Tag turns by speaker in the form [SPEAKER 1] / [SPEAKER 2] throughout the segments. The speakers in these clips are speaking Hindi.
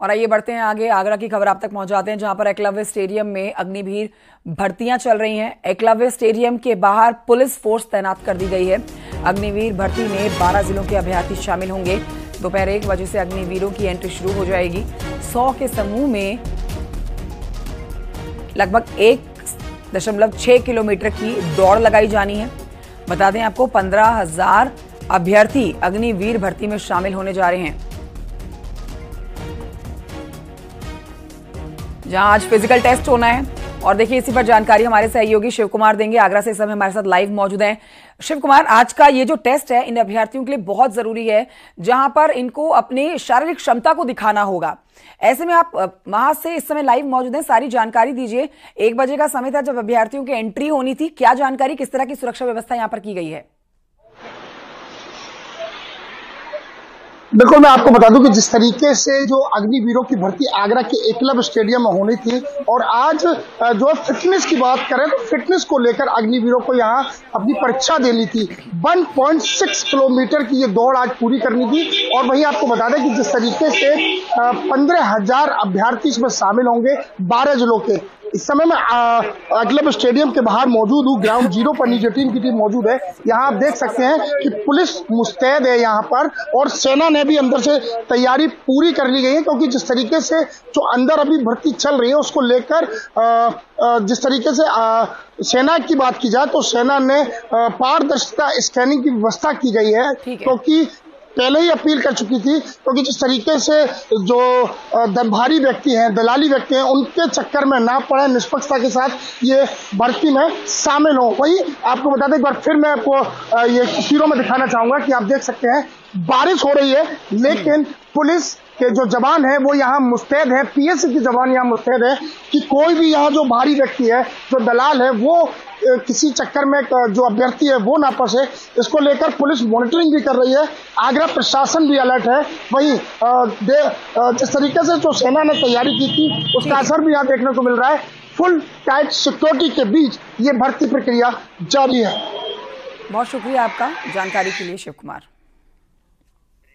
[SPEAKER 1] और आइए बढ़ते हैं आगे। आगरा की खबर आप तक पहुंचाते हैं, जहां पर एकलव्य स्टेडियम में अग्निवीर भर्तियां चल रही हैं। एकलव्य स्टेडियम के बाहर पुलिस फोर्स तैनात कर दी गई है। अग्निवीर भर्ती में 12 जिलों के अभ्यर्थी शामिल होंगे। दोपहर 1 बजे से अग्निवीरों की एंट्री शुरू हो जाएगी। 100 के समूह में लगभग 1.6 किलोमीटर की दौड़ लगाई जानी है। बता दें आपको 15,000 अभ्यर्थी अग्निवीर भर्ती में शामिल होने जा रहे हैं, जहां आज फिजिकल टेस्ट होना है। और देखिए, इसी पर जानकारी हमारे सहयोगी शिव कुमार देंगे। आगरा से इस समय हमारे साथ लाइव मौजूद हैं। शिव कुमार, आज का ये जो टेस्ट है इन अभ्यर्थियों के लिए बहुत जरूरी है, जहां पर इनको अपनी शारीरिक क्षमता को दिखाना होगा। ऐसे में आप वहां से इस समय लाइव मौजूद हैं, सारी जानकारी दीजिए। 1 बजे का समय था जब अभ्यर्थियों की एंट्री होनी थी, क्या जानकारी, किस तरह की सुरक्षा व्यवस्था यहां पर की गई है?
[SPEAKER 2] बिल्कुल, मैं आपको बता दूं कि जिस तरीके से जो अग्निवीरों की भर्ती आगरा के एकलव्य स्टेडियम में होनी थी, और आज जो फिटनेस की बात करें तो फिटनेस को लेकर अग्निवीरों को यहाँ अपनी परीक्षा देनी थी। 1.6 किलोमीटर की ये दौड़ आज पूरी करनी थी। और वहीं आपको बता दें कि जिस तरीके से 15,000 अभ्यर्थी इसमें शामिल होंगे 12 जिलों के। इस समय मैं एकलव्य स्टेडियम के बाहर मौजूद हूँ। ग्राउंड जीरो पर निजी टीम की टीम मौजूद है। यहाँ आप देख सकते हैं कि पुलिस मुस्तैद है यहाँ पर, और सेना ने भी अंदर से तैयारी पूरी कर ली गई है, क्योंकि जिस तरीके से जो अंदर अभी भर्ती चल रही है उसको लेकर जिस तरीके से सेना की बात की जाए तो सेना ने पारदर्शिता स्कैनिंग की व्यवस्था की गई है, क्योंकि पहले ही अपील कर चुकी थी, क्योंकि जिस तरीके से जो भारी व्यक्ति हैं, दलाली व्यक्ति हैं, उनके चक्कर में ना पड़े, निष्पक्षता के साथ ये भर्ती में शामिल हो। वही आपको बता दें, एक बार फिर मैं आपको ये तस्वीरों में दिखाना चाहूंगा कि आप देख सकते हैं बारिश हो रही है, लेकिन पुलिस के जो जवान है वो यहाँ मुस्तैद है। पीएससी के जवान यहाँ मुस्तैद है कि कोई भी यहाँ जो भारी व्यक्ति है, जो दलाल है, वो किसी चक्कर में जो अभ्यर्थी है वो ना फंसे। इसको लेकर पुलिस मॉनिटरिंग भी कर रही है। आगरा प्रशासन भी अलर्ट है। वहीं जिस तरीके से जो सेना ने तैयारी की थी उसका असर भी यहाँ देखने को मिल रहा है। फुल टाइट सिक्योरिटी के बीच ये भर्ती प्रक्रिया जारी है।
[SPEAKER 1] बहुत शुक्रिया आपका जानकारी के लिए शिव कुमार।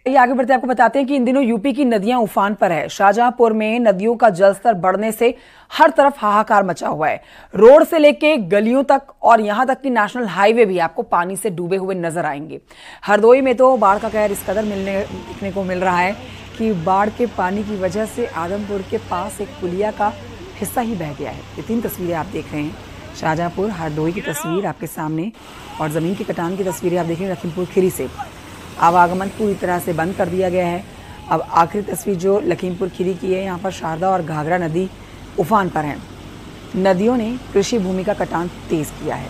[SPEAKER 1] आगे बढ़ते आपको बताते हैं कि इन दिनों यूपी की नदियां उफान पर है। शाहजहांपुर में नदियों का जलस्तर बढ़ने से हर तरफ हाहाकार मचा हुआ है। रोड से लेके गलियों तक और यहां तक कि नेशनल हाईवे भी आपको पानी से डूबे हुए नजर आएंगे। हरदोई में तो बाढ़ का कहर इस कदर देखने को मिल रहा है कि बाढ़ के पानी की वजह से आदमपुर के पास एक पुलिया का हिस्सा ही बह गया है। ये 3 तस्वीरें आप देख रहे हैं, शाहजहांपुर, हरदोई की तस्वीर आपके सामने, और जमीन की कटान की तस्वीरें आप देख रहे हैं लखीमपुर खीरी से। आवागमन पूरी तरह से बंद कर दिया गया है। अब आखिरी तस्वीर जो लखीमपुर खीरी की है, यहाँ पर शारदा और घाघरा नदी उफान पर हैं। नदियों ने कृषि भूमि का कटान तेज किया है।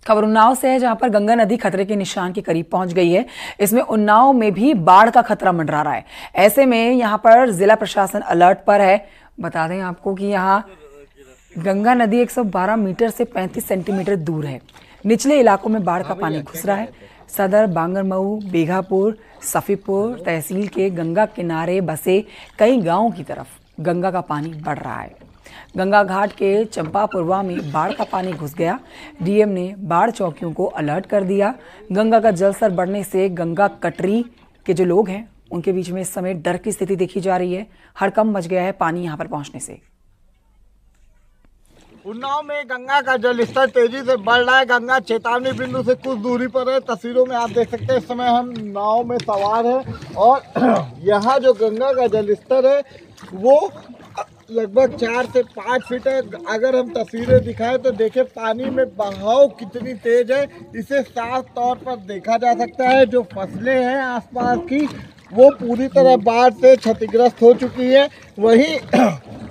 [SPEAKER 1] खबर उन्नाव से है, जहां पर गंगा नदी खतरे के निशान के करीब पहुंच गई है। इसमें उन्नाव में भी बाढ़ का खतरा मंडरा रहा है। ऐसे में यहां पर जिला प्रशासन अलर्ट पर है। बता दें आपको कि यहाँ गंगा नदी 112 मीटर से 35 सेंटीमीटर दूर है। निचले इलाकों में बाढ़ का पानी घुस रहा है। सदर, बांगरमऊ, बेघापुर, सफीपुर तहसील के गंगा किनारे बसे कई गांवों की तरफ गंगा का पानी बढ़ रहा है। गंगा घाट के चंपापुरवा में बाढ़ का पानी घुस गया। डीएम ने बाढ़ चौकियों को अलर्ट कर दिया। गंगा का जलस्तर बढ़ने से गंगा कटरी के जो लोग हैं उनके बीच में इस समय डर की स्थिति देखी जा रही है। हड़कंप मच गया है पानी यहां पर पहुंचने से।
[SPEAKER 3] उन्नाव में गंगा का जलस्तर तेजी से बढ़ रहा है। गंगा चेतावनी बिंदु से कुछ दूरी पर है। तस्वीरों में आप देख सकते हैं इस समय हम नाव में सवार हैं, और यहाँ जो गंगा का जलस्तर है वो लगभग 4 से 5 फीट है। अगर हम तस्वीरें दिखाएं तो देखें पानी में बहाव कितनी तेज है, इसे साफ तौर पर देखा जा सकता है। जो फसलें हैं आसपास की वो पूरी तरह बाढ़ से क्षतिग्रस्त हो चुकी है। वहीं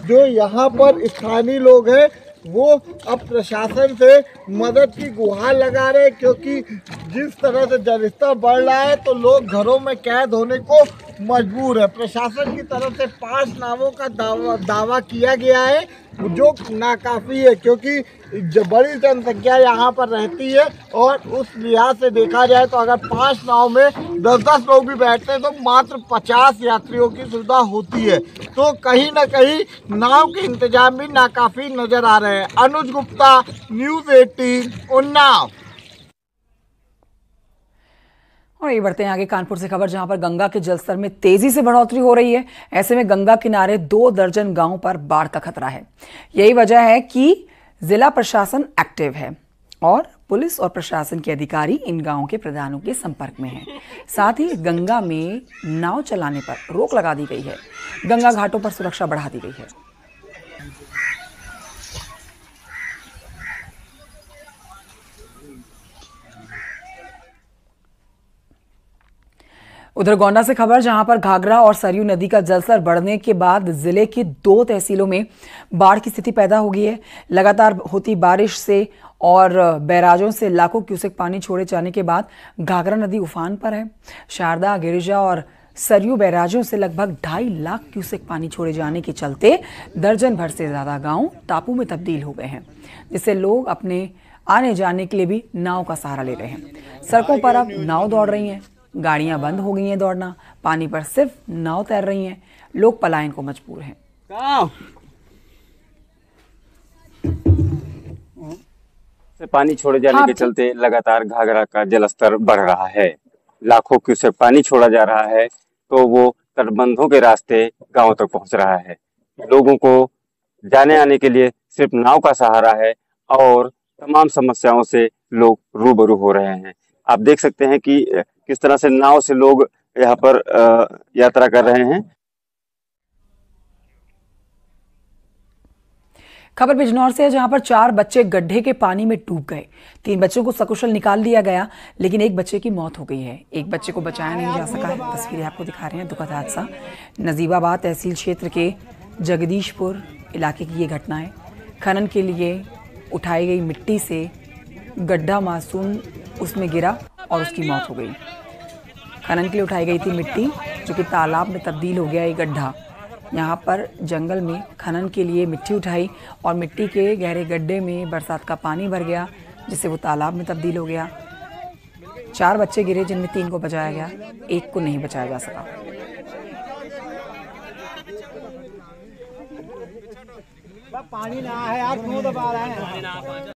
[SPEAKER 3] जो यहाँ पर स्थानीय लोग हैं वो अब प्रशासन से मदद की गुहार लगा रहे हैं, क्योंकि जिस तरह से जलस्तर बढ़ रहा है तो लोग घरों में कैद होने को मजबूर है। प्रशासन की तरफ से 5 नावों का दावा किया गया है, जो नाकाफी है, क्योंकि बड़ी जनसंख्या यहाँ पर रहती है। और उस लिहाज से देखा जाए तो अगर 5 नाव में 10-10 लोग भी बैठते हैं तो मात्र 50 यात्रियों की सुविधा होती है। तो कहीं ना कहीं नाव के इंतजाम भी नाकाफी नजर आ रहे हैं। अनुज गुप्ता, न्यूज़ 18, उन्नाव।
[SPEAKER 1] और ये बढ़ते हैं आगे कानपुर से खबर, जहां पर गंगा के जलस्तर में तेजी से बढ़ोतरी हो रही है। ऐसे में गंगा किनारे 2 दर्जन गांवों पर बाढ़ का खतरा है। यही वजह है कि जिला प्रशासन एक्टिव है और पुलिस और प्रशासन के अधिकारी इन गांवों के प्रधानों के संपर्क में हैं। साथ ही गंगा में नाव चलाने पर रोक लगा दी गई है। गंगा घाटों पर सुरक्षा बढ़ा दी गई है। उधर गोंडा से खबर, जहां पर घाघरा और सरयू नदी का जलस्तर बढ़ने के बाद जिले की 2 तहसीलों में बाढ़ की स्थिति पैदा हो गई है। लगातार होती बारिश से और बैराजों से लाखों क्यूसेक पानी छोड़े जाने के बाद घाघरा नदी उफान पर है। शारदा, गिरिजा और सरयू बैराजों से लगभग 2.5 लाख क्यूसेक पानी छोड़े जाने के चलते दर्जन भर से ज्यादा गांव टापू में तब्दील हो गए हैं, जिससे लोग अपने आने जाने के लिए भी नाव का सहारा ले रहे हैं। सड़कों पर अब नाव दौड़ रही हैं, गाड़ियां बंद हो गई हैं दौड़ना, पानी पर सिर्फ नाव तैर रही हैं। लोग पलायन को मजबूर हैं।
[SPEAKER 4] से पानी छोड़े जाने के चलते लगातार घाघरा का जलस्तर बढ़ रहा है। लाखों क्यूसेक पानी छोड़ा जा रहा है तो वो तटबंधों के रास्ते गांवों तक पहुंच रहा है। लोगों को जाने आने के लिए सिर्फ नाव का सहारा है और तमाम समस्याओं से लोग रूबरू हो रहे हैं। आप देख सकते हैं कि किस तरह से नाव से लोग यहाँ पर यात्रा कर रहे हैं।
[SPEAKER 1] खबर बिजनौर से है, जहां पर 4 बच्चे गड्ढे के पानी में डूब गए। 3 बच्चों को सकुशल निकाल लिया गया, लेकिन एक बच्चे की मौत हो गई है। एक बच्चे को बचाया नहीं जा सका है। तस्वीरें आपको दिखा रहे हैं। दुखद हादसा नजीबाबाद तहसील क्षेत्र के जगदीशपुर इलाके की ये घटना है। खनन के लिए उठाई गई मिट्टी से गड्ढा मासूम उसमें गिरा और उसकी मौत हो गई। खनन के लिए उठाई गई थी मिट्टी, जो कि तालाब में तब्दील हो गया ये गड्ढा। यहाँ पर जंगल में खनन के लिए मिट्टी उठाई और मिट्टी के गहरे गड्ढे में बरसात का पानी भर गया, जिससे वो तालाब में तब्दील हो गया। 4 बच्चे गिरे, जिनमें 3 को बचाया गया, 1 को नहीं बचाया जा सका।
[SPEAKER 3] पानी ना है यार, क्यों दबा रहे हैं?